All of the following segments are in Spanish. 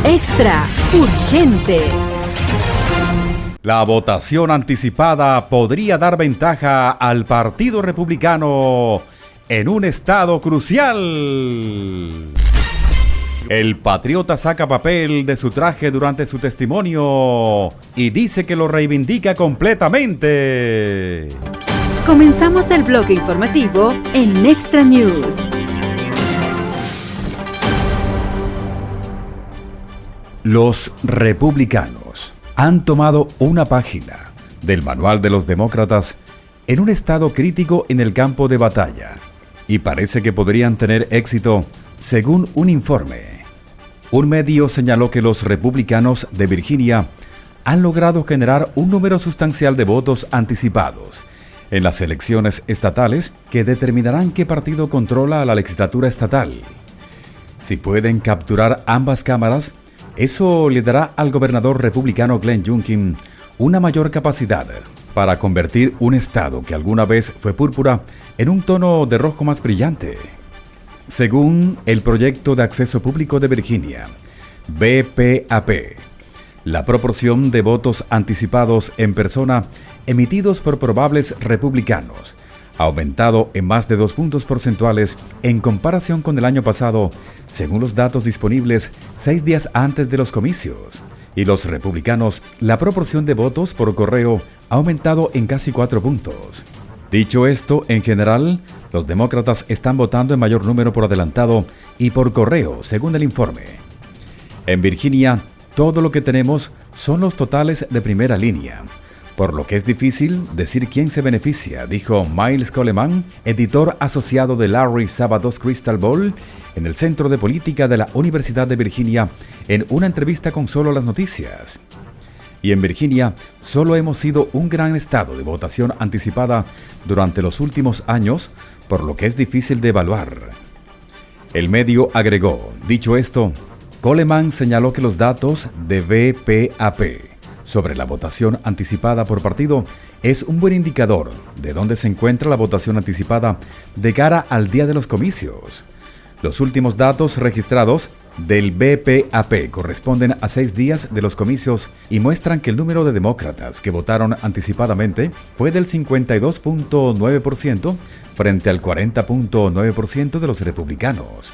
Extra urgente. La votación anticipada podría dar ventaja al Partido Republicano en un estado crucial. El patriota saca papel de su traje durante su testimonio y dice que lo reivindica completamente. Comenzamos el bloque informativo en Extra News. Los republicanos han tomado una página del manual de los demócratas en un estado crítico en el campo de batalla y parece que podrían tener éxito según un informe. Un medio señaló que los republicanos de Virginia han logrado generar un número sustancial de votos anticipados en las elecciones estatales que determinarán qué partido controla la legislatura estatal. Si pueden capturar ambas cámaras, eso le dará al gobernador republicano Glenn Youngkin una mayor capacidad para convertir un estado que alguna vez fue púrpura en un tono de rojo más brillante. Según el Proyecto de Acceso Público de Virginia, BPAP, la proporción de votos anticipados en persona emitidos por probables republicanos ha aumentado en más de 2 puntos porcentuales en comparación con el año pasado, según los datos disponibles 6 días antes de los comicios. Y los republicanos, la proporción de votos por correo ha aumentado en casi 4 puntos. Dicho esto, en general, los demócratas están votando en mayor número por adelantado y por correo, según el informe. En Virginia, todo lo que tenemos son los totales de primera línea, por lo que es difícil decir quién se beneficia, dijo Miles Coleman, editor asociado de Larry Sabados Crystal Ball, en el Centro de Política de la Universidad de Virginia, en una entrevista con Solo las Noticias. Y en Virginia, solo hemos sido un gran estado de votación anticipada durante los últimos años, por lo que es difícil de evaluar. El medio agregó, dicho esto, Coleman señaló que los datos de BPAP sobre la votación anticipada por partido es un buen indicador de dónde se encuentra la votación anticipada de cara al día de los comicios. Los últimos datos registrados del BPAP corresponden a 6 días de los comicios y muestran que el número de demócratas que votaron anticipadamente fue del 52.9% frente al 40.9% de los republicanos.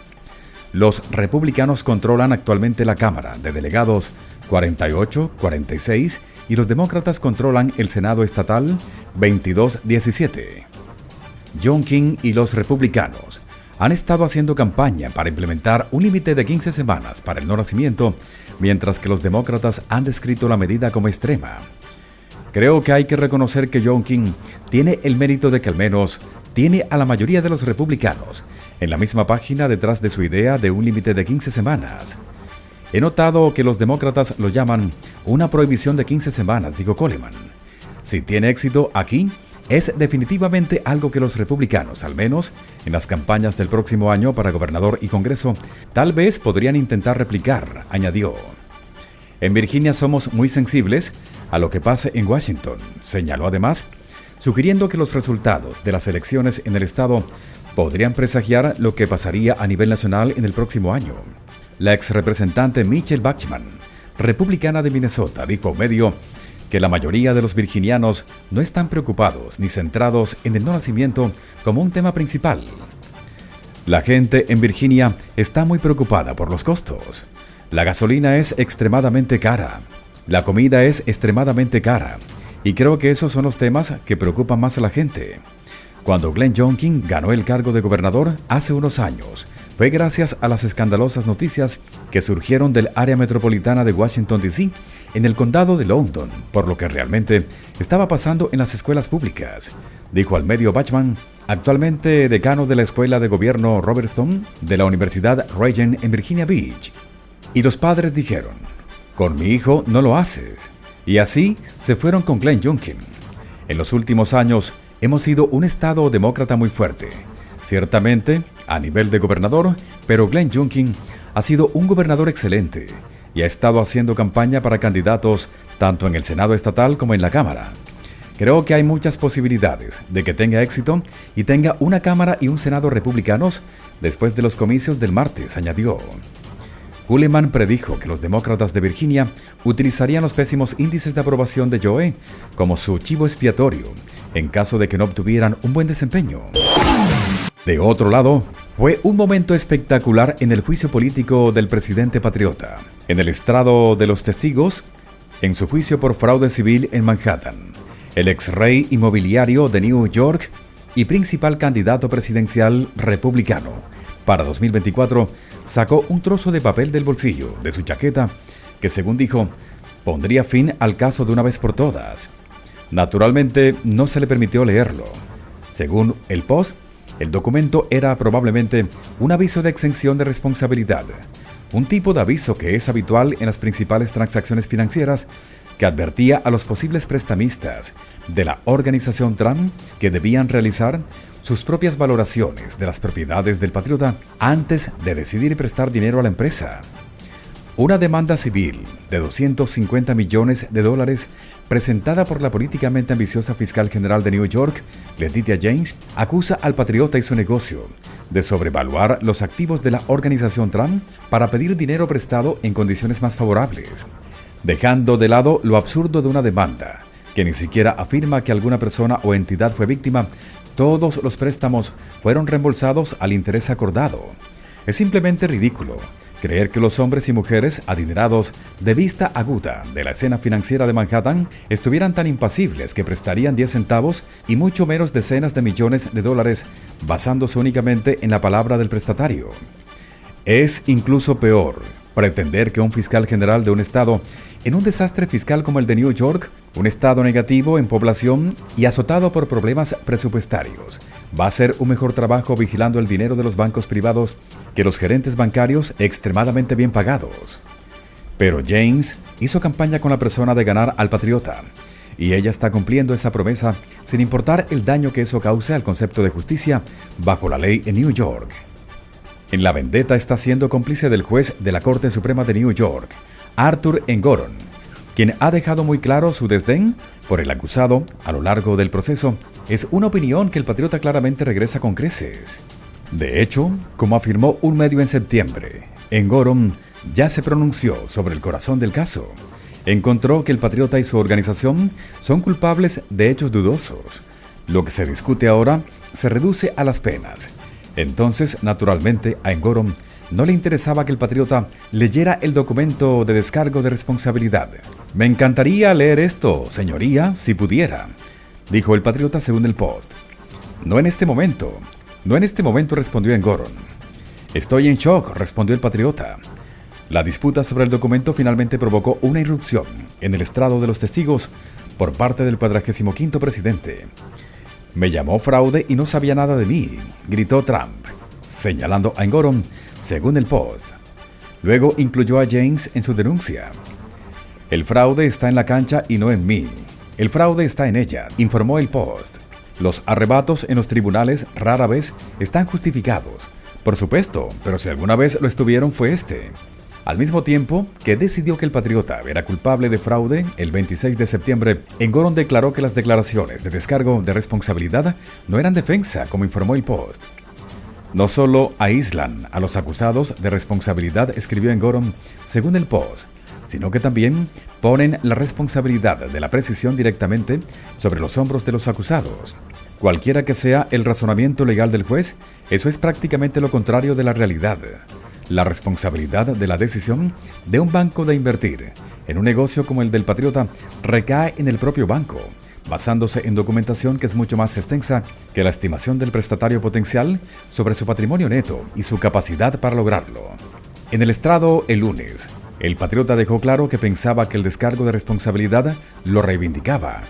Los republicanos controlan actualmente la Cámara de Delegados 48-46 y los demócratas controlan el Senado estatal 22-17. Youngkin y los republicanos han estado haciendo campaña para implementar un límite de 15 semanas para el no nacimiento, mientras que los demócratas han descrito la medida como extrema. Creo que hay que reconocer que Youngkin tiene el mérito de que al menos tiene a la mayoría de los republicanos en la misma página detrás de su idea de un límite de 15 semanas. He notado que los demócratas lo llaman una prohibición de 15 semanas, dijo Coleman. Si tiene éxito aquí, es definitivamente algo que los republicanos, al menos en las campañas del próximo año para gobernador y Congreso, tal vez podrían intentar replicar, añadió. En Virginia somos muy sensibles a lo que pase en Washington, señaló además, sugiriendo que los resultados de las elecciones en el estado podrían presagiar lo que pasaría a nivel nacional en el próximo año. La exrepresentante Michelle Bachmann, republicana de Minnesota, dijo a un medio que la mayoría de los virginianos no están preocupados ni centrados en el no nacimiento como un tema principal. La gente en Virginia está muy preocupada por los costos. La gasolina es extremadamente cara, la comida es extremadamente cara, y creo que esos son los temas que preocupan más a la gente. Cuando Glenn Youngkin ganó el cargo de gobernador hace unos años, fue gracias a las escandalosas noticias que surgieron del área metropolitana de Washington, D.C., en el condado de Loudoun, por lo que realmente estaba pasando en las escuelas públicas, dijo al medio Bachmann, actualmente decano de la Escuela de Gobierno Robertson de la Universidad Regent en Virginia Beach. Y los padres dijeron, con mi hijo no lo haces. Y así se fueron con Glenn Youngkin. En los últimos años hemos sido un estado demócrata muy fuerte, ciertamente a nivel de gobernador, pero Glenn Youngkin ha sido un gobernador excelente y ha estado haciendo campaña para candidatos tanto en el Senado estatal como en la Cámara. Creo que hay muchas posibilidades de que tenga éxito y tenga una Cámara y un Senado republicanos después de los comicios del martes, añadió. Huleman predijo que los demócratas de Virginia utilizarían los pésimos índices de aprobación de Joe como su chivo expiatorio en caso de que no obtuvieran un buen desempeño. De otro lado, fue un momento espectacular en el juicio político del presidente patriota, en el estrado de los testigos, en su juicio por fraude civil en Manhattan. El ex rey inmobiliario de New York y principal candidato presidencial republicano para 2024 sacó un trozo de papel del bolsillo de su chaqueta que, según dijo, pondría fin al caso de una vez por todas. Naturalmente, no se le permitió leerlo. Según el Post, el documento era probablemente un aviso de exención de responsabilidad, un tipo de aviso que es habitual en las principales transacciones financieras que advertía a los posibles prestamistas de la organización Trump que debían realizar sus propias valoraciones de las propiedades del patriota antes de decidir prestar dinero a la empresa. Una demanda civil de $250 millones presentada por la políticamente ambiciosa fiscal general de New York, Letitia James, acusa al patriota y su negocio de sobrevaluar los activos de la organización Trump para pedir dinero prestado en condiciones más favorables, dejando de lado lo absurdo de una demanda que ni siquiera afirma que alguna persona o entidad fue víctima. Todos los préstamos fueron reembolsados al interés acordado. Es simplemente ridículo creer que los hombres y mujeres adinerados de vista aguda de la escena financiera de Manhattan estuvieran tan impasibles que prestarían 10 centavos y mucho menos decenas de millones de dólares basándose únicamente en la palabra del prestatario. Es incluso peor pretender que un fiscal general de un estado en un desastre fiscal como el de New York, un estado negativo en población y azotado por problemas presupuestarios, va a hacer un mejor trabajo vigilando el dinero de los bancos privados que los gerentes bancarios extremadamente bien pagados. Pero James hizo campaña con la persona de ganar al patriota, y ella está cumpliendo esa promesa sin importar el daño que eso cause al concepto de justicia bajo la ley en New York. En la vendetta está siendo cómplice del juez de la Corte Suprema de New York, Arthur Engoron, quien ha dejado muy claro su desdén por el acusado a lo largo del proceso. Es una opinión que el patriota claramente regresa con creces. De hecho, como afirmó un medio en septiembre, Engoron ya se pronunció sobre el corazón del caso. Encontró que el patriota y su organización son culpables de hechos dudosos. Lo que se discute ahora se reduce a las penas. Entonces, naturalmente, a Engoron no le interesaba que el patriota leyera el documento de descargo de responsabilidad. «Me encantaría leer esto, señoría, si pudiera», dijo el patriota según el Post. «No en este momento», respondió Engoron. «Estoy en shock», respondió el patriota. La disputa sobre el documento finalmente provocó una irrupción en el estrado de los testigos por parte del 45º presidente. «Me llamó fraude y no sabía nada de mí», gritó Trump, señalando a Engoron, según el Post. Luego incluyó a James en su denuncia. «El fraude está en la cancha y no en mí. El fraude está en ella», informó el Post. «Los arrebatos en los tribunales rara vez están justificados. Por supuesto, pero si alguna vez lo estuvieron fue este». Al mismo tiempo que decidió que el patriota era culpable de fraude, el 26 de septiembre, Engoron declaró que las declaraciones de descargo de responsabilidad no eran defensa, como informó el Post. No solo aíslan a los acusados de responsabilidad, escribió Engoron, según el Post, sino que también ponen la responsabilidad de la precisión directamente sobre los hombros de los acusados. Cualquiera que sea el razonamiento legal del juez, eso es prácticamente lo contrario de la realidad. La responsabilidad de la decisión de un banco de invertir en un negocio como el del patriota recae en el propio banco, basándose en documentación que es mucho más extensa que la estimación del prestatario potencial sobre su patrimonio neto y su capacidad para lograrlo. En el estrado el lunes, el patriota dejó claro que pensaba que el descargo de responsabilidad lo reivindicaba.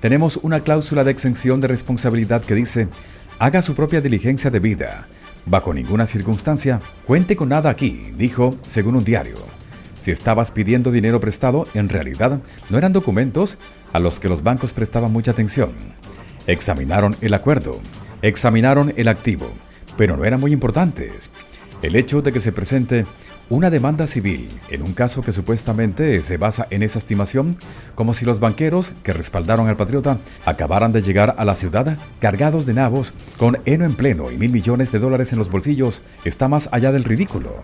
«Tenemos una cláusula de exención de responsabilidad que dice, haga su propia diligencia debida. Bajo ninguna circunstancia, cuente con nada aquí», dijo, según un diario. Si estabas pidiendo dinero prestado, en realidad no eran documentos a los que los bancos prestaban mucha atención. Examinaron el acuerdo, examinaron el activo, pero no eran muy importantes. El hecho de que se presente una demanda civil en un caso que supuestamente se basa en esa estimación, como si los banqueros que respaldaron al patriota acabaran de llegar a la ciudad cargados de nabos, con heno en pleno y $1.000 millones en los bolsillos, está más allá del ridículo.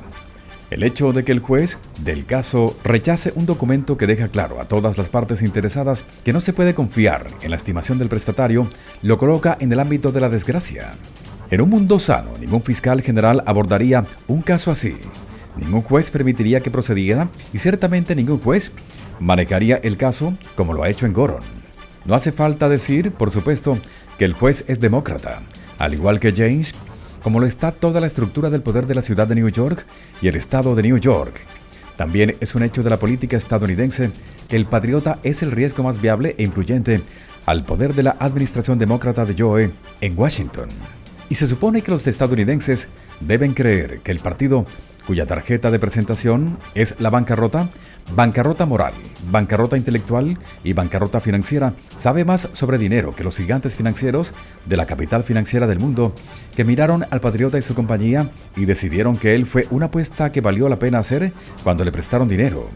El hecho de que el juez del caso rechace un documento que deja claro a todas las partes interesadas que no se puede confiar en la estimación del prestatario lo coloca en el ámbito de la desgracia. En un mundo sano, ningún fiscal general abordaría un caso así. Ningún juez permitiría que procediera y ciertamente ningún juez manejaría el caso como lo ha hecho en Goron. No hace falta decir, por supuesto, que el juez es demócrata, al igual que James, como lo está toda la estructura del poder de la ciudad de New York y el estado de New York. También es un hecho de la política estadounidense que el patriota es el riesgo más viable e influyente al poder de la administración demócrata de Joe en Washington. Y se supone que los estadounidenses deben creer que el partido cuya tarjeta de presentación es la bancarrota, bancarrota moral, bancarrota intelectual y bancarrota financiera, sabe más sobre dinero que los gigantes financieros de la capital financiera del mundo, que miraron al patriota y su compañía y decidieron que él fue una apuesta que valió la pena hacer cuando le prestaron dinero.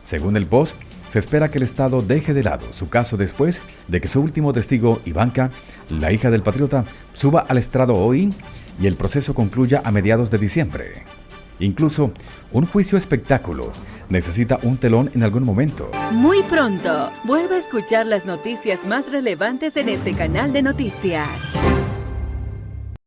Según el Post, se espera que el Estado deje de lado su caso después de que su último testigo, Ivanka, la hija del patriota, suba al estrado hoy y el proceso concluya a mediados de diciembre. Incluso, un juicio espectáculo necesita un telón en algún momento. Muy pronto, vuelve a escuchar las noticias más relevantes en este canal de noticias.